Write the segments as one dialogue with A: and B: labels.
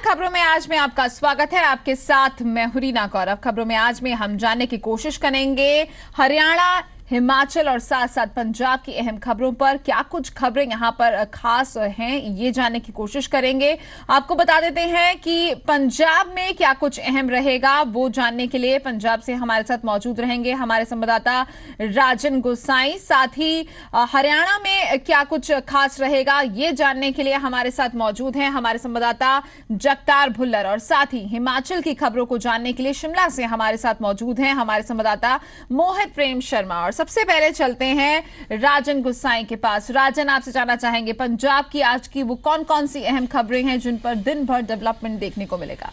A: खबरों में आज में आपका स्वागत है। आपके साथ मैं हूं रीना गौरव। खबरों में आज में हम जानने की कोशिश करेंगे हरियाणा, हिमाचल और साथ साथ पंजाब की अहम खबरों पर। क्या कुछ खबरें यहां पर खास हैं, ये जानने की कोशिश करेंगे। आपको बता देते हैं कि पंजाब में क्या कुछ अहम रहेगा, वो जानने के लिए पंजाब से हमारे साथ मौजूद रहेंगे हमारे संवाददाता राजन गोसाई। साथ ही हरियाणा में क्या कुछ खास रहेगा, ये जानने के लिए हमारे साथ मौजूद हैं हमारे संवाददाता जगतार भुल्लर। और साथ ही हिमाचल की खबरों को जानने के लिए शिमला से हमारे साथ मौजूद हैं हमारे संवाददाता मोहित प्रेम शर्मा। और सबसे पहले चलते हैं राजन गुसाई के पास। राजन, आपसे जानना चाहेंगे पंजाब की आज की वो कौन कौन सी अहम खबरें हैं जिन पर दिन भर डेवलपमेंट देखने को मिलेगा।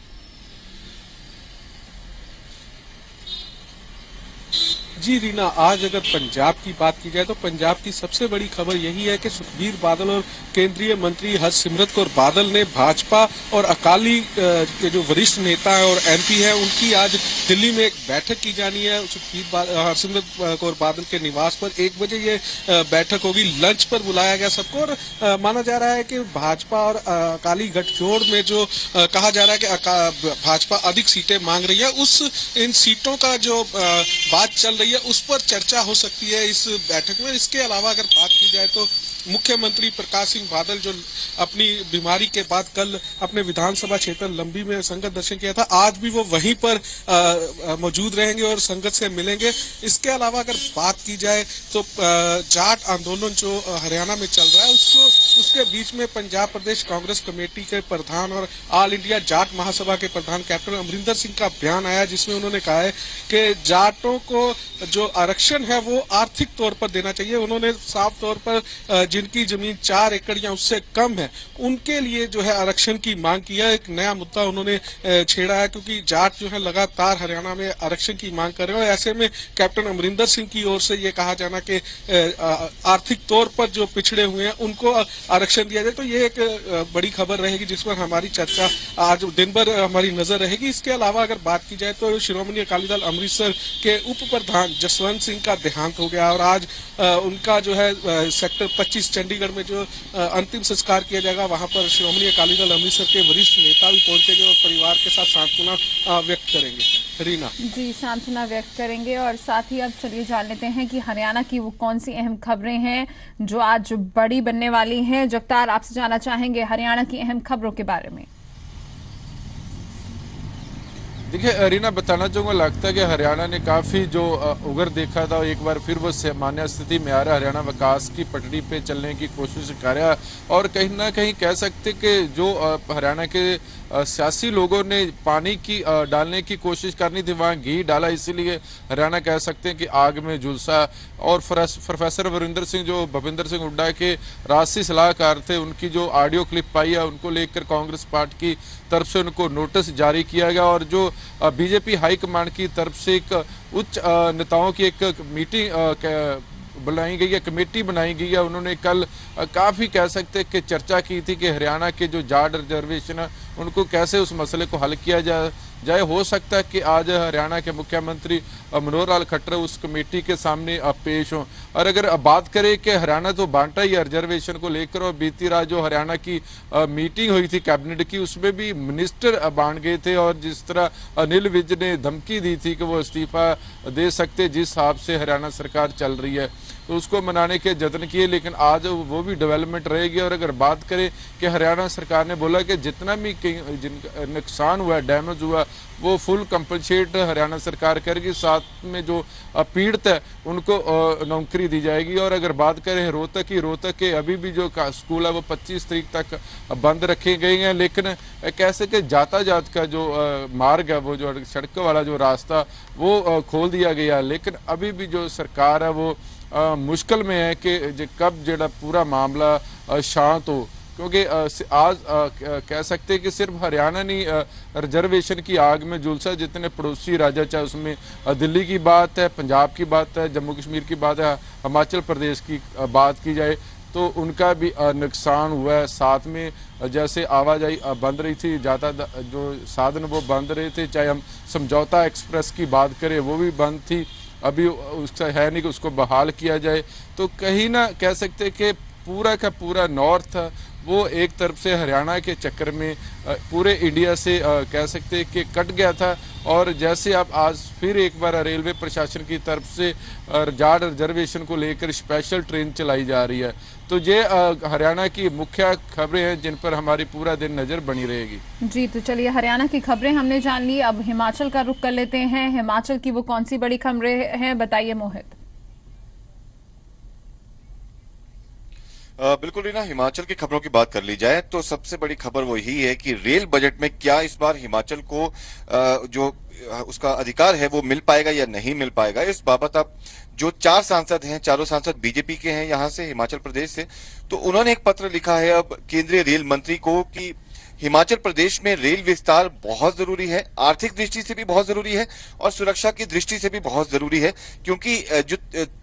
B: जी रीना, आज अगर पंजाब की बात की जाए तो पंजाब की सबसे बड़ी खबर यही है कि सुखबीर बादल और केंद्रीय मंत्री हरसिमरत कौर बादल ने भाजपा और अकाली के जो वरिष्ठ नेता हैं और एमपी हैं उनकी आज दिल्ली में एक बैठक की जानी है। हरसिमरत कौर बादल के निवास पर 1 बजे ये बैठक होगी। लंच पर बुलाया गया सबको और माना जा रहा है कि भाजपा और अकाली गठजोड़ में जो कहा जा रहा है कि भाजपा अधिक सीटें मांग रही है, उस इन सीटों का जो बात चल रही है उस पर चर्चा हो सकती है इस बैठक में। इसके अलावा अगर बात की जाए तो मुख्यमंत्री प्रकाश सिंह बादल जो अपनी बीमारी के बाद कल अपने विधानसभा क्षेत्र लंबी में संगत दर्शन किया था, आज भी वो वहीं पर मौजूद रहेंगे और संगत से मिलेंगे। इसके अलावा अगर बात की जाए तो जाट आंदोलन जो हरियाणा में चल रहा है उसके बीच में पंजाब प्रदेश कांग्रेस कमेटी के प्रधान और ऑल इंडिया जाट महासभा के प्रधान कैप्टन अमरिंदर सिंह का बयान आया, जिसमें उन्होंने कहा है कि जाटों को जो आरक्षण है वो आर्थिक तौर पर देना चाहिए। उन्होंने साफ तौर पर जिनकी जमीन 4 एकड़ या उससे कम है उनके लिए जो है आरक्षण की मांग की है। एक नया मुद्दा उन्होंने छेड़ा है, क्योंकि जाट जो है लगातार हरियाणा में आरक्षण की मांग कर रहे हैं और ऐसे में कैप्टन अमरिंदर सिंह की ओर से ये कहा जाना कि आर्थिक तौर पर जो पिछड़े हुए हैं उनको आरक्षण दिया जाए। तो ये एक बड़ी खबर रहेगी जिस पर हमारी चर्चा आज दिन भर हमारी नजर रहेगी। इसके अलावा अगर बात की जाए तो श्रोमणी अकाली दल अमृतसर के उप प्रधान जसवंत सिंह का देहांत हो गया और आज उनका जो है सेक्टर 25 चंडीगढ़ में जो अंतिम संस्कार किया जाएगा, वहां पर श्रोमणी अकाली दल अमृतसर के वरिष्ठ नेता भी पहुंचेंगे और परिवार के साथ सांत्वना व्यक्त करेंगे। रीना
A: जी, सांत्वना व्यक्त करेंगे। और साथ ही अब चलिए जान लेते हैं कि हरियाणा की वो कौन सी अहम खबरें हैं जो आज बड़ी बनने वाली हैं। जगतार, आपसे जानना चाहेंगे हरियाणा की अहम खबरों के बारे में।
C: देखिए अरीना, बताना चाहूँगा, लगता है कि हरियाणा ने काफ़ी जो उगर देखा था एक बार फिर वो सामान्य स्थिति में आ रहा है। हरियाणा विकास की पटड़ी पे चलने की कोशिश कर रहा है और कहीं ना कहीं कह सकते कि जो हरियाणा के सियासी लोगों ने पानी की डालने की कोशिश करनी थी वहाँ घी डाला, इसीलिए हरियाणा कह सकते हैं कि आग में झुलसा। और प्रोफेसर वरिंदर सिंह जो भूपिंदर सिंह हुड्डा के राष्ट्रीय सलाहकार थे, उनकी जो ऑडियो क्लिप पाई है उनको लेकर कांग्रेस पार्टी की तरफ से उनको नोटिस जारी किया गया और जो बीजेपी हाईकमांड की तरफ से एक उच्च नेताओं की एक मीटिंग बनाई गई है, कमेटी बनाई गई है। उन्होंने कल काफ़ी कह सकते कि चर्चा की थी कि हरियाणा के जो जाट रिजर्वेशन है उनको कैसे उस मसले को हल किया जाए। हो सकता है कि आज हरियाणा के मुख्यमंत्री मनोहर लाल खट्टर उस कमेटी के सामने पेश हों। और अगर बात करें कि हरियाणा तो बांटा ही रिजर्वेशन को लेकर, और बीती रात जो हरियाणा की मीटिंग हुई थी कैबिनेट की, उसमें भी मिनिस्टर बांट गए थे और जिस तरह अनिल विज ने धमकी दी थी कि वो इस्तीफा दे सकते जिस हिसाब से हरियाणा सरकार चल रही है, तो उसको मनाने के जतन किए, लेकिन आज वो भी डेवलपमेंट रहेगी। और अगर बात करें कि हरियाणा सरकार ने बोला कि जितना भी जिनका नुकसान हुआ, डैमेज हुआ, वो फुल कंपनसेट हरियाणा सरकार करेगी। साथ में जो पीड़ित है उनको नौकरी दी जाएगी। और अगर बात करें रोहतक के अभी भी जो स्कूल है वो 25 तारीख तक बंद रखे गए हैं, लेकिन कैसे कि जातायात का जो मार्ग है, वो जो सड़क वाला जो रास्ता वो खोल दिया गया, लेकिन अभी भी जो सरकार है वो मुश्किल में है कि कब जो पूरा मामला शांत हो। क्योंकि आज कह सकते हैं कि सिर्फ हरियाणा नहीं रिजर्वेशन की आग में झुलसा, जितने पड़ोसी राज्य चाहे उसमें दिल्ली की बात है, पंजाब की बात है, जम्मू कश्मीर की बात है, हिमाचल प्रदेश की बात की जाए तो उनका भी नुकसान हुआ है। साथ में जैसे आवाजाही बंद रही थी, जो साधन वो बंद रहे थे, चाहे हम समझौता एक्सप्रेस की बात करें वो भी बंद थी, अभी उसका है नहीं कि उसको बहाल किया जाए। तो कहीं ना कह सकते कि पूरा का पूरा नॉर्थ वो एक तरफ से हरियाणा के चक्कर में पूरे इंडिया से कह सकते हैं कि कट गया था। और जैसे अब आज फिर एक बार रेलवे प्रशासन की तरफ से जाट रिजर्वेशन को लेकर स्पेशल ट्रेन चलाई जा रही है। तो ये हरियाणा की मुख्य खबरें हैं जिन पर हमारी पूरा दिन नजर बनी रहेगी।
A: जी, तो चलिए हरियाणा की खबरें हमने जान ली, अब हिमाचल का रुख कर लेते हैं। हिमाचल की वो कौन सी बड़ी खबरें हैं, बताइए मोहित।
D: बिल्कुल रीना, हिमाचल की खबरों की बात कर ली जाए तो सबसे बड़ी खबर वो यही है कि रेल बजट में क्या इस बार हिमाचल को जो उसका अधिकार है वो मिल पाएगा या नहीं मिल पाएगा। इस बाबत अब जो 4 सांसद हैं, चारों सांसद बीजेपी के हैं यहाँ से, हिमाचल प्रदेश से, तो उन्होंने एक पत्र लिखा है अब केंद्रीय रेल मंत्री को कि हिमाचल प्रदेश में रेल विस्तार बहुत जरूरी है, आर्थिक दृष्टि से भी बहुत जरूरी है और सुरक्षा की दृष्टि से भी बहुत जरूरी है, क्योंकि जो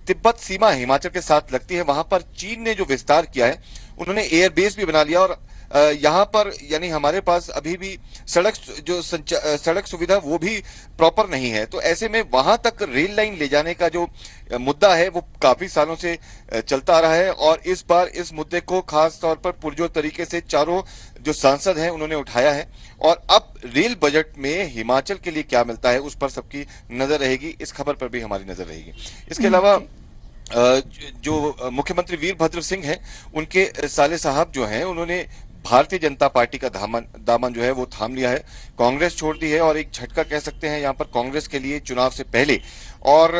D: तिब्बत सीमा हिमाचल के साथ लगती है वहां पर चीन ने जो विस्तार किया है, उन्होंने एयरबेस भी बना लिया और यहाँ पर यानी हमारे पास अभी भी सड़क सुविधा वो भी प्रॉपर नहीं है। तो ऐसे में वहां तक रेल लाइन ले जाने का जो मुद्दा है वो काफी सालों से चलता आ रहा है और इस बार इस मुद्दे को खास तौर पर पुरजोर तरीके से चारों जो सांसद हैं उन्होंने उठाया है और अब रेल बजट में हिमाचल के लिए क्या मिलता है उस पर सबकी नजर रहेगी। इस खबर पर भी हमारी नजर रहेगी। इसके अलावा जो मुख्यमंत्री वीरभद्र सिंह हैं, उनके साले साहब जो हैं, उन्होंने भारतीय जनता पार्टी का दामन जो है वो थाम लिया है, कांग्रेस छोड़ दी है और एक झटका कह सकते हैं यहाँ पर कांग्रेस के लिए चुनाव से पहले। और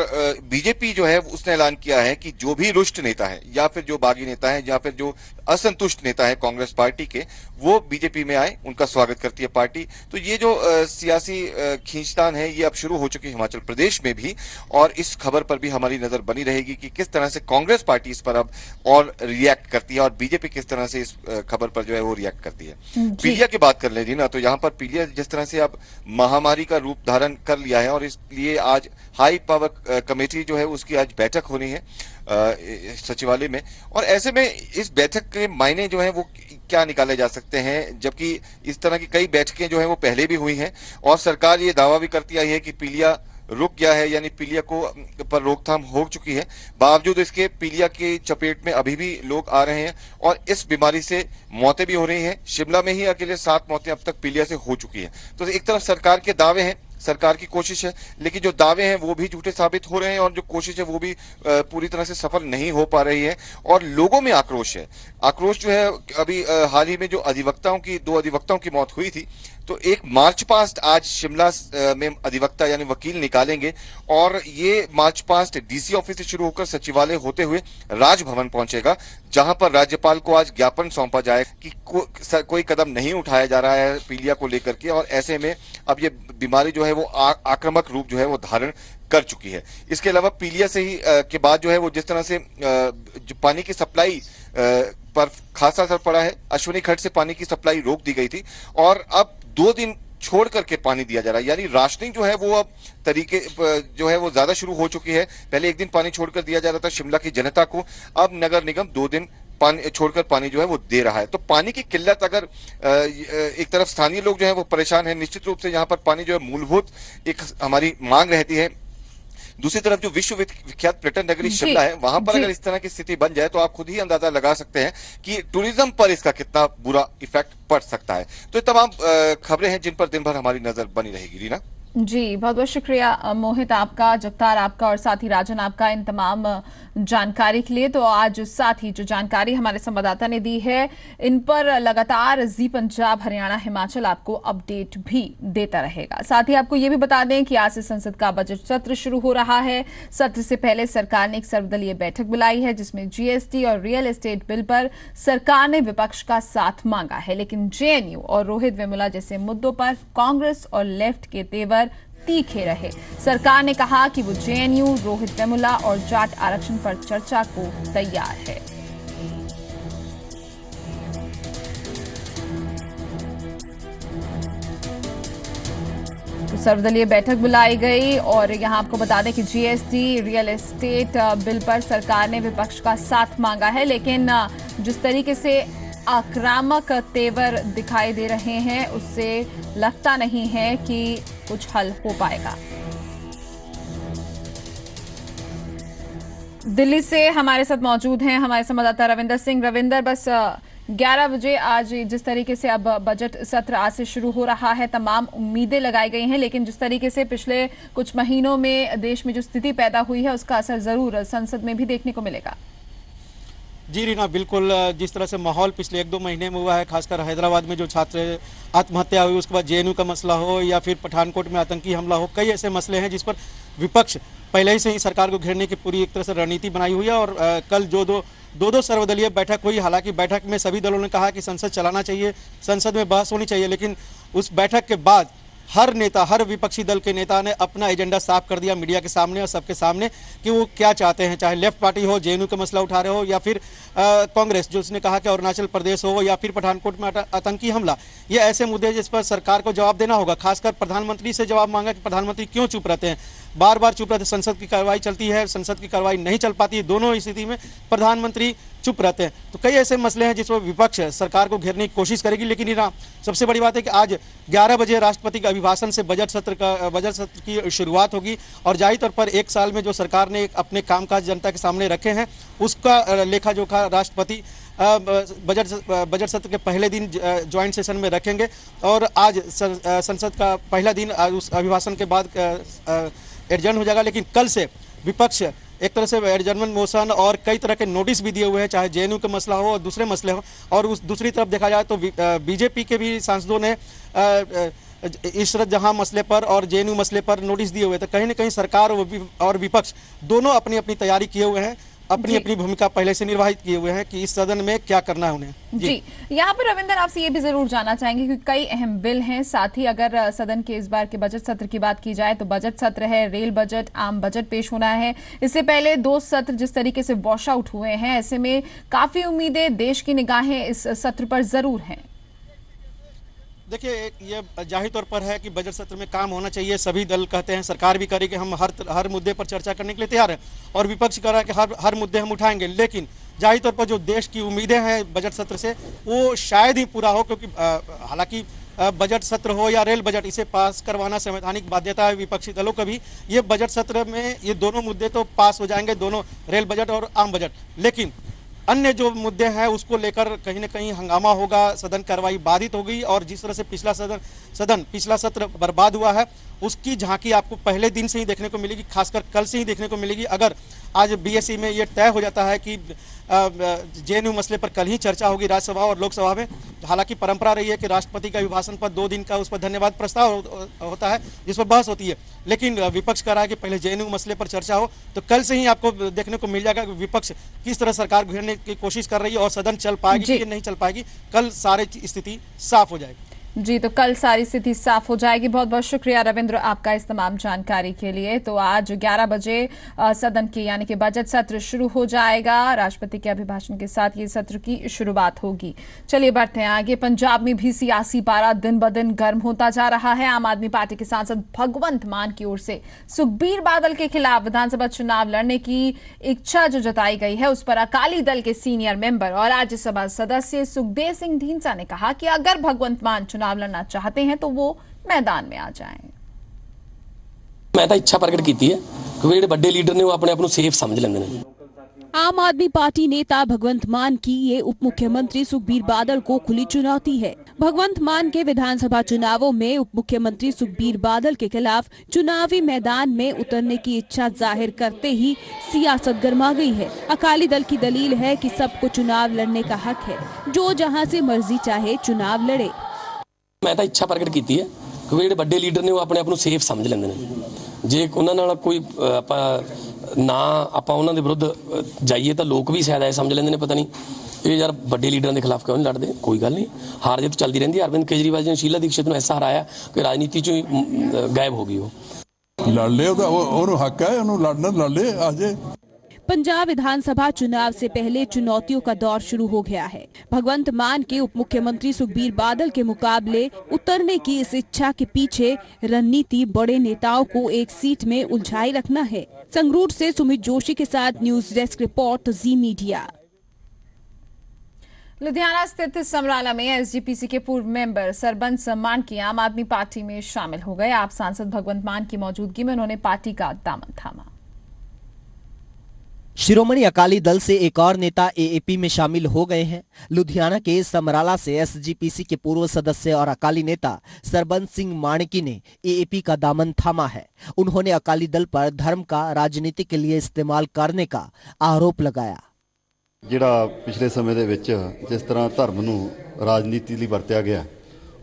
D: बीजेपी जो है उसने ऐलान किया है कि जो भी रुष्ट नेता है या फिर जो बागी नेता है या फिर जो असंतुष्ट नेता है कांग्रेस पार्टी के, वो बीजेपी में आए, उनका स्वागत करती है पार्टी। तो ये जो सियासी खींचतान है ये अब शुरू हो चुकी है हिमाचल प्रदेश में भी और इस खबर पर भी हमारी नजर बनी रहेगी कि किस तरह से कांग्रेस पार्टी इस पर अब और रिएक्ट करती है और बीजेपी किस तरह से इस खबर पर जो है वो रिएक्ट करती है। पीलिया की बात कर ले जी ना, तो यहाँ पर पीलिया जिस तरह से अब महामारी का रूप धारण कर लिया है और इसलिए आज हाई पावर कमेटी जो है उसकी आज बैठक होनी है सचिवालय में। और ऐसे में इस बैठक के मायने जो है वो क्या निकाले जा सकते हैं, जबकि इस तरह की कई बैठकें जो है वो पहले भी हुई हैं और सरकार ये दावा भी करती आई है कि पीलिया रुक गया है, यानी पीलिया को पर रोकथाम हो चुकी है। बावजूद इसके पीलिया की चपेट में अभी भी लोग आ रहे हैं और इस बीमारी से मौतें भी हो रही हैं। शिमला में ही अकेले 7 मौतें अब तक पीलिया से हो चुकी हैं। तो एक तरफ सरकार के दावे हैं, सरकार की कोशिश है, लेकिन जो दावे हैं वो भी झूठे साबित हो रहे हैं और जो कोशिश है वो भी पूरी तरह से सफल नहीं हो पा रही है और लोगों में आक्रोश है। आक्रोश जो है अभी हाल ही में जो दो अधिवक्ताओं की मौत हुई थी, तो एक मार्च पास्ट आज शिमला में अधिवक्ता यानी वकील निकालेंगे और ये मार्च पास्ट डीसी ऑफिस से शुरू होकर सचिवालय होते हुए राजभवन पहुंचेगा, जहां पर राज्यपाल को आज ज्ञापन सौंपा जाए कि कोई कदम नहीं उठाया जा रहा है पीलिया को लेकर के और ऐसे में अब ये बीमारी जो है वो आक्रामक रूप जो है वो धारण कर चुकी है। इसके अलावा पीलिया से ही के बाद जो है वो जिस तरह से जो पानी की सप्लाई पर खासा असर पड़ा है, अश्विनी खड्ड से पानी की सप्लाई रोक दी गई थी और अब 2 दिन छोड़ करके पानी दिया जा रहा है, यानी राशनिंग जो है वो अब तरीके जो है वो ज्यादा शुरू हो चुकी है। पहले 1 दिन पानी छोड़कर दिया जा रहा था शिमला की जनता को, अब नगर निगम 2 दिन पानी छोड़कर पानी जो है वो दे रहा है। तो पानी की किल्लत, अगर एक तरफ स्थानीय लोग जो है वो परेशान है, निश्चित रूप से यहाँ पर पानी जो है मूलभूत एक हमारी मांग रहती है। दूसरी तरफ जो विश्व विख्यात पर्यटन नगरी शिमला है, वहां पर अगर इस तरह की स्थिति बन जाए तो आप खुद ही अंदाजा लगा सकते हैं कि टूरिज्म पर इसका कितना बुरा इफेक्ट पड़ सकता है। तो ये तमाम खबरें हैं जिन पर दिन भर हमारी नजर बनी रहेगी। रीना
A: जी, बहुत बहुत शुक्रिया मोहित आपका, जगतार आपका और साथ ही राजन आपका इन तमाम जानकारी के लिए। तो आज साथ ही जो जानकारी हमारे संवाददाता ने दी है, इन पर लगातार जी पंजाब, हरियाणा, हिमाचल आपको अपडेट भी देता रहेगा। साथ ही आपको ये भी बता दें कि आज से संसद का बजट सत्र शुरू हो रहा है। सत्र से पहले सरकार ने एक सर्वदलीय बैठक बुलाई है जिसमें जीएसटी और रियल एस्टेट बिल पर सरकार ने विपक्ष का साथ मांगा है, लेकिन जेएनयू और रोहित वेमुला जैसे मुद्दों पर कांग्रेस और लेफ्ट के तेवर तीखे रहे। सरकार ने कहा कि वो जेएनयू, रोहित वेमुला और जाट आरक्षण पर चर्चा को तैयार है। तो सर्वदलीय बैठक बुलाई गई और यहां आपको बता दें कि जीएसटी, रियल एस्टेट बिल पर सरकार ने विपक्ष का साथ मांगा है, लेकिन जिस तरीके से आक्रामक तेवर दिखाई दे रहे हैं उससे लगता नहीं है कि कुछ हल हो पाएगा। दिल्ली से हमारे साथ मौजूद हैं हमारे संवाददाता रविंदर सिंह। रविंदर, बस 11 बजे आज जिस तरीके से अब बजट सत्र आज से शुरू हो रहा है, तमाम उम्मीदें लगाई गई हैं, लेकिन जिस तरीके से पिछले कुछ महीनों में देश में जो स्थिति पैदा हुई है उसका असर जरूर संसद में भी देखने को मिलेगा।
E: जी रीना, बिल्कुल जिस तरह से माहौल पिछले 1-2 महीने में हुआ है, खासकर हैदराबाद में जो छात्र आत्महत्या हुई, उसके बाद जेएनयू का मसला हो या फिर पठानकोट में आतंकी हमला हो, कई ऐसे मसले हैं जिस पर विपक्ष पहले ही से ही सरकार को घेरने की पूरी एक तरह से रणनीति बनाई हुई है। और कल जो दो सर्वदलीय बैठक हुई, हालांकि बैठक में सभी दलों ने कहा कि संसद चलाना चाहिए, संसद में बहस होनी चाहिए, लेकिन उस बैठक के बाद हर नेता, हर विपक्षी दल के नेता ने अपना एजेंडा साफ कर दिया मीडिया के सामने और सबके सामने कि वो क्या चाहते हैं, चाहे लेफ्ट पार्टी हो, जेएनयू का मसला उठा रहे हो, या फिर कांग्रेस जो उसने कहा कि अरुणाचल प्रदेश हो, या फिर पठानकोट में आतंकी हमला। ये ऐसे मुद्दे जिस पर सरकार को जवाब देना होगा। खासकर प्रधानमंत्री से जवाब मांगा कि प्रधानमंत्री क्यों चुप रहते हैं, बार बार चुप रहते, संसद की कार्रवाई चलती है, संसद की कार्रवाई नहीं चल पाती, दोनों स्थिति में प्रधानमंत्री चुप रहते हैं। तो कई ऐसे मसले हैं जिस पर विपक्ष सरकार को घेरने की कोशिश करेगी। लेकिन सबसे बड़ी बात है कि आज 11 बजे राष्ट्रपति के अभिभाषण से बजट सत्र की शुरुआत होगी और जाहिर तौर पर एक साल में जो सरकार ने अपने कामकाज जनता के सामने रखे हैं उसका लेखा जोखा राष्ट्रपति बजट सत्र के पहले दिन ज्वाइंट सेशन में रखेंगे। और आज संसद का पहला दिन उस अभिभाषण के बाद एडजर्न हो जाएगा। लेकिन कल से विपक्ष एक तरह से एडजर्नमेंट मोशन और कई तरह के नोटिस भी दिए हुए हैं, चाहे जेएनयू का मसला हो और दूसरे मसले हो। और उस दूसरी तरफ देखा जाए तो बीजेपी के भी सांसदों ने इशरत जहां मसले पर और जेएनयू मसले पर नोटिस दिए हुए। तो कहीं ना कहीं सरकार और विपक्ष दोनों अपनी अपनी तैयारी किए हुए हैं, अपनी अपनी भूमिका पहले से निर्वाहित किए हुए हैं कि इस सदन में क्या करना है उन्हें।
A: जी, यहाँ पर रविंदर आपसे ये भी जरूर जानना चाहेंगे कि कई अहम बिल हैं, साथ ही अगर सदन के इस बार के बजट सत्र की बात की जाए तो बजट सत्र है, रेल बजट, आम बजट पेश होना है। इससे पहले 2 सत्र जिस तरीके से वॉश आउट हुए हैं, ऐसे में काफी उम्मीदें, देश की निगाहें इस सत्र पर जरूर हैं।
E: देखिए, ये जाहिर तौर पर है कि बजट सत्र में काम होना चाहिए। सभी दल कहते हैं, सरकार भी करे कि हम हर मुद्दे पर चर्चा करने के लिए तैयार हैं और विपक्ष कह रहा है कि हर मुद्दे हम उठाएंगे। लेकिन जाहिर तौर पर जो देश की उम्मीदें हैं बजट सत्र से, वो शायद ही पूरा हो, क्योंकि हालांकि बजट सत्र हो या रेल बजट, इसे पास करवाना संवैधानिक बाध्यता है विपक्षी दलों का भी। ये बजट सत्र में ये दोनों मुद्दे तो पास हो जाएंगे, दोनों रेल बजट और आम बजट। लेकिन अन्य जो मुद्दे हैं उसको लेकर कहीं ना कहीं हंगामा होगा, सदन कार्रवाई बाधित होगी। और जिस तरह से पिछला सत्र बर्बाद हुआ है उसकी झांकी आपको पहले दिन से ही देखने को मिलेगी, खासकर कल से ही देखने को मिलेगी। अगर आज बीएससी में ये तय हो जाता है कि जेएनयू मसले पर कल ही चर्चा होगी राज्यसभा और लोकसभा में। हालांकि परंपरा रही है कि राष्ट्रपति का अभिभाषण पर 2 दिन का उस पर धन्यवाद प्रस्ताव होता है जिस पर बहस होती है। लेकिन विपक्ष कह रहा है कि पहले जेएनयू मसले पर चर्चा हो। तो कल से ही आपको देखने को मिल जाएगा कि विपक्ष किस तरह सरकार घेरने की कोशिश कर रही है और सदन चल पाएगी कि नहीं चल पाएगी। कल सारी स्थिति साफ हो जाएगी।
A: जी, तो कल सारी स्थिति साफ हो जाएगी। बहुत बहुत शुक्रिया रविंद्र आपका इस तमाम जानकारी के लिए। तो आज 11 बजे सदन की यानी कि बजट सत्र शुरू हो जाएगा। राष्ट्रपति के अभिभाषण के साथ ये सत्र की शुरुआत होगी। चलिए बढ़ते हैं आगे। पंजाब में भी सियासी पारा दिन ब दिन गर्म होता जा रहा है। आम आदमी पार्टी के सांसद भगवंत मान की ओर से सुखबीर बादल के खिलाफ विधानसभा चुनाव लड़ने की इच्छा जो जताई गई है, उस पर अकाली दल के सीनियर मेंबर और राज्यसभा सदस्य सुखदेव सिंह ढींसा ने कहा कि अगर भगवंत मान चुनाव लड़ना चाहते हैं तो वो मैदान में आ जाएं।
F: मैं तो इच्छा प्रकट की है क्योंकि जो बड़े लीडर ने वो अपने आप को सेफ समझ लेंगे ने।
G: आम आदमी पार्टी नेता भगवंत मान की ये उप मुख्यमंत्री सुखबीर बादल को खुली चुनौती है। भगवंत मान के विधानसभा चुनावों में उप मुख्यमंत्री सुखबीर बादल के खिलाफ चुनावी मैदान में उतरने की इच्छा जाहिर करते ही सियासत गर्मा गई है। अकाली दल की दलील है कि सबको चुनाव लड़ने का हक है, जो जहां से मर्जी चाहे चुनाव लड़े।
F: मैं तो इच्छा प्रकट की है क्योंकि जो बड़े लीडर ने वो अपने आप को सेफ समझ लेंगे ने। जे उन्हां नाल कोई ना आपां उन्हां दे विरुद्ध जाइए तो लोग भी शायद ऐ समझ लेंगे ने, पता नहीं ये यार बड़े लीडर के खिलाफ क्यों नहीं लड़ते। कोई गल नहीं, हार जित चलती रहती है। अरविंद केजरीवाल ने शीला दीक्षित ने ऐसा हराया कि राजनीति चो गायब हो गई। वो
H: लड़ ले, हक है लड़ना, लड़ ले आ जाए।
G: पंजाब विधानसभा चुनाव से पहले चुनौतियों का दौर शुरू हो गया है। भगवंत मान के उप मुख्यमंत्री सुखबीर बादल के मुकाबले उतरने की इस इच्छा के पीछे रणनीति बड़े नेताओं को एक सीट में उलझाए रखना है। संगरूर से सुमित जोशी के साथ न्यूज डेस्क रिपोर्ट, जी मीडिया।
A: लुधियाना स्थित समराला में एसजीपीसी के पूर्व मेंबर सरबंस मान की आम आदमी पार्टी में शामिल हो गए। आप सांसद भगवंत मान की मौजूदगी में उन्होंने पार्टी का दामन थामा।
I: शिरोमणि अकाली दल से एक और नेता एएपी में शामिल हो गए हैं। लुधियाना के समराला से एसजीपीसी के पूर्व सदस्य और अकाली नेता सरबंस सिंह माणिकी ने एएपी का दामन थामा है। उन्होंने अकाली दल पर धर्म का राजनीति के लिए इस्तेमाल करने का आरोप लगाया।
J: ਜਿਹੜਾ ਪਿਛਲੇ ਸਮੇਂ ਦੇ ਵਿੱਚ ਜਿਸ ਤਰ੍ਹਾਂ ਧਰਮ ਨੂੰ ਰਾਜਨੀਤੀ ਲਈ ਵਰਤਿਆ ਗਿਆ,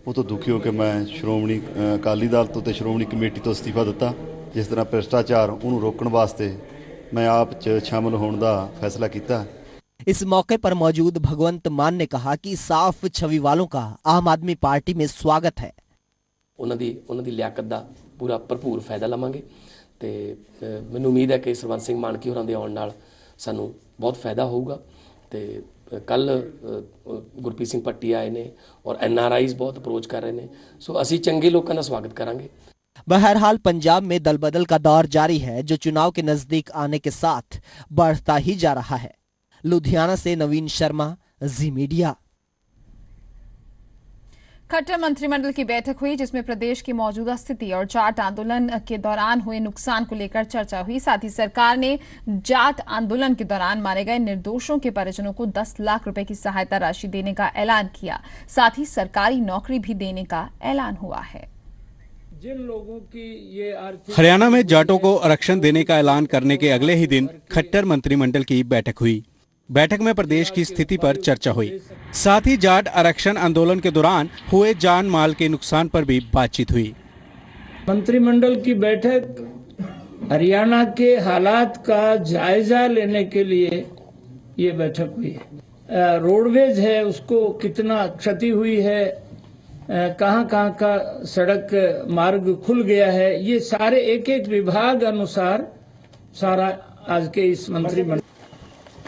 J: ਉਹ ਤੋਂ ਦੁਖੀ ਹੋ ਕੇ ਮੈਂ ਸ਼੍ਰੋਮਣੀ ਅਕਾਲੀ ਦਲ ਤੋਂ ਤੇ ਸ਼੍ਰੋਮਣੀ ਕਮੇਟੀ ਤੋਂ ਅਸਤੀਫਾ ਦਿੱਤਾ। ਜਿਸ ਤਰ੍ਹਾਂ ਭ੍ਰਿਸ਼ਟਾਚਾਰ ਉਹਨੂੰ ਰੋਕਣ ਵਾਸਤੇ मैं आप शामिल होने का फैसला किया।
I: इस मौके पर मौजूद भगवंत मान ने कहा कि साफ छवि वालों का आम आदमी पार्टी में स्वागत है।
F: ਉਹਨਾਂ ਦੀ ਲਿਆਕਤ ਦਾ ਪੂਰਾ ਭਰਪੂਰ ਫਾਇਦਾ ਲਵਾਂਗੇ ਤੇ ਮੈਨੂੰ ਉਮੀਦ ਹੈ ਕਿ ਸਰਬੰਸ ਸਿੰਘ ਮਾਨਕੀ ਹੋਰਾਂ ਦੇ ਆਉਣ ਨਾਲ ਸਾਨੂੰ ਬਹੁਤ ਫਾਇਦਾ ਹੋਊਗਾ ਤੇ ਕੱਲ ਗੁਰਪ੍ਰੀਤ ਸਿੰਘ ਪੱਟੀ ਆਏ ਨੇ ਔਰ ਐਨਆਰਆਈਜ਼ ਬਹੁਤ ਅਪਰੋਚ ਕਰ ਰਹੇ ਨੇ, ਸੋ ਅਸੀਂ ਚੰਗੇ ਲੋਕਾਂ ਦਾ ਸਵਾਗਤ ਕਰਾਂਗੇ।
I: बहरहाल पंजाब में दल बदल का दौर जारी है, जो चुनाव के नजदीक आने के साथ बढ़ता ही जा रहा है। लुधियाना से नवीन शर्मा, जी मीडिया।
A: खट्टर मंत्रिमंडल की बैठक हुई जिसमें प्रदेश की मौजूदा स्थिति और जाट आंदोलन के दौरान हुए नुकसान को लेकर चर्चा हुई। साथ ही सरकार ने जाट आंदोलन के दौरान मारे गए निर्दोषों के परिजनों को 10 लाख रुपए की सहायता राशि देने का ऐलान किया। साथ ही सरकारी नौकरी भी देने का ऐलान हुआ है।
K: जिन लोगों की ये
L: हरियाणा में जाटों को आरक्षण देने का ऐलान करने के अगले ही दिन खट्टर मंत्रिमंडल की बैठक हुई। बैठक में प्रदेश की स्थिति पर चर्चा हुई। साथ ही जाट आरक्षण आंदोलन के दौरान हुए जान माल के नुकसान पर भी बातचीत हुई।
K: मंत्रिमंडल की बैठक हरियाणा के हालात का जायजा लेने के लिए ये बैठक हुई है। रोडवेज है उसको कितना क्षति हुई है, कहाँ कहाँ का सड़क मार्ग खुल गया है, ये सारे एक एक विभाग अनुसार सारा आज के इस मंत्रिमंडल।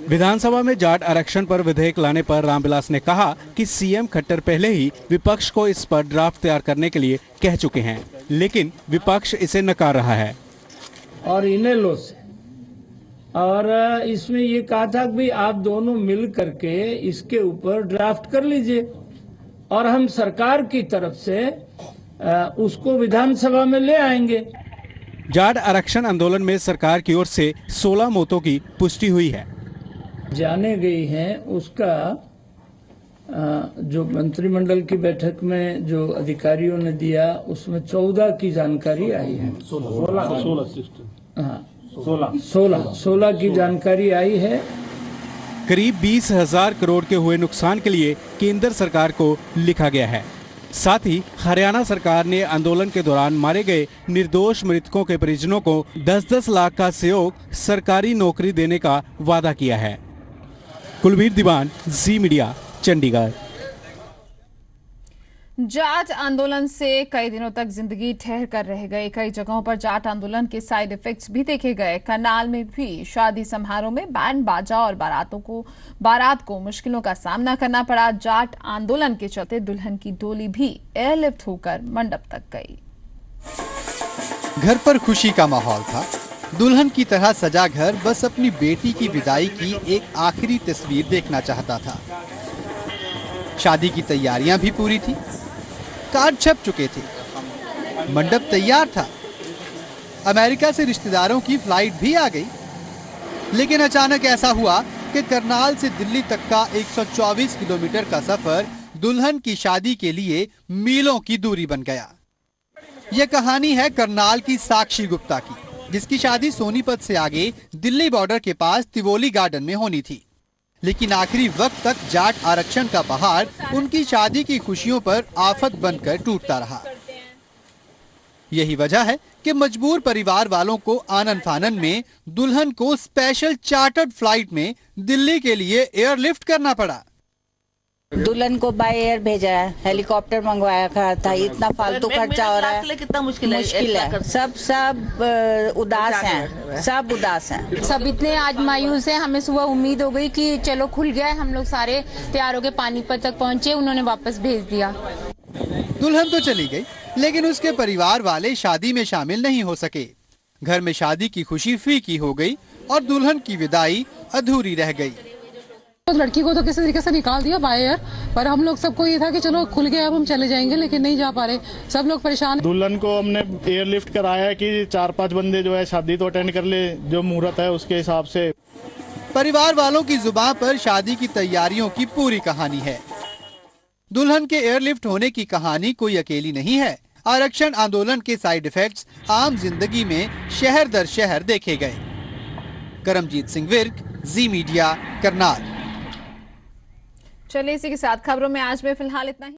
L: विधानसभा में जाट आरक्षण पर विधेयक लाने पर रामविलास ने कहा कि सीएम खट्टर पहले ही विपक्ष को इस पर ड्राफ्ट तैयार करने के लिए कह चुके हैं, लेकिन विपक्ष इसे नकार रहा है।
K: और इनेलो से और इसमें ये कहा था कि आप दोनों मिल करके इसके ऊपर ड्राफ्ट कर लीजिए और हम सरकार की तरफ से उसको विधानसभा में ले आएंगे।
L: जाट आरक्षण आंदोलन में सरकार की ओर से 16 मौतों की पुष्टि हुई है।
K: जाने गई हैं उसका जो मंत्रिमंडल की बैठक में जो अधिकारियों ने दिया उसमें 14 की जानकारी आई है। 16 की जानकारी आई है।
L: करीब 20,000 करोड़ के हुए नुकसान के लिए केंद्र सरकार को लिखा गया है। साथ ही हरियाणा सरकार ने आंदोलन के दौरान मारे गए निर्दोष मृतकों के परिजनों को 10-10 लाख का सहयोग सरकारी नौकरी देने का वादा किया है। कुलबीर दीवान, जी मीडिया, चंडीगढ़।
A: जाट आंदोलन से कई दिनों तक जिंदगी ठहर कर रह गई। कई जगहों पर जाट आंदोलन के साइड इफेक्ट्स भी देखे गए। करनाल में भी शादी समारोह में बैंड बाजा और बारात को मुश्किलों का सामना करना पड़ा। जाट आंदोलन के चलते दुल्हन की डोली भी एयरलिफ्ट होकर मंडप तक गई।
M: घर पर खुशी का माहौल था। दुल्हन की तरह सजा घर बस अपनी बेटी की विदाई की एक आखिरी तस्वीर देखना चाहता था। शादी की तैयारियां भी पूरी थी, कार्ड छप चुके थे, मंडप तैयार था, अमेरिका से रिश्तेदारों की फ्लाइट भी आ गई। लेकिन अचानक ऐसा हुआ कि करनाल से दिल्ली तक का 124 किलोमीटर का सफर दुल्हन की शादी के लिए मीलों की दूरी बन गया। यह कहानी है करनाल की साक्षी गुप्ता की, जिसकी शादी सोनीपत से आगे दिल्ली बॉर्डर के पास तिवोली गार्डन में होनी थी। लेकिन आखिरी वक्त तक जाट आरक्षण का पहाड़ उनकी शादी की खुशियों पर आफत बनकर टूटता रहा। यही वजह है कि मजबूर परिवार वालों को आनन फानन में दुल्हन को स्पेशल चार्टर्ड फ्लाइट में दिल्ली के लिए एयरलिफ्ट करना पड़ा।
N: दुल्हन को बाय एयर भेजा है, हेलीकॉप्टर मंगवाया था। इतना फालतू खर्चा हो रहा है, कितना मुश्किल है। सब उदास हैं, सब उदास हैं।
O: सब इतने आज मायूस हैं। हमें सुबह उम्मीद हो गई कि चलो खुल गया है, हम लोग सारे तैयार होकर पानीपत तक पहुंचे, उन्होंने वापस भेज दिया।
M: दुल्हन तो चली गई, लेकिन उसके परिवार वाले शादी में शामिल नहीं हो सके। घर में शादी की खुशी फीकी हो गई और दुल्हन की विदाई अधूरी रह गई।
P: तो लड़की को तो किसी तरीके से निकाल दिया बाय एयर, पर हम लोग सबको ये था कि चलो खुल गया अब हम चले जाएंगे, लेकिन नहीं जा पा रहे, सब लोग परेशान।
Q: दुल्हन को हमने एयरलिफ्ट कराया है कि 4-5 बंदे जो है शादी तो अटेंड कर ले, जो मुहूर्त है उसके हिसाब से।
M: परिवार वालों की जुबान पर शादी की तैयारियों की पूरी कहानी है। दुल्हन के एयरलिफ्ट होने की कहानी कोई अकेली नहीं है। आरक्षण आंदोलन के साइड इफेक्ट्स आम जिंदगी में शहर दर शहर देखे गए। करमजीत सिंह विर्क, जी मीडिया, करनाल।
A: चलिए इसी के साथ खबरों में आज में फिलहाल इतना ही।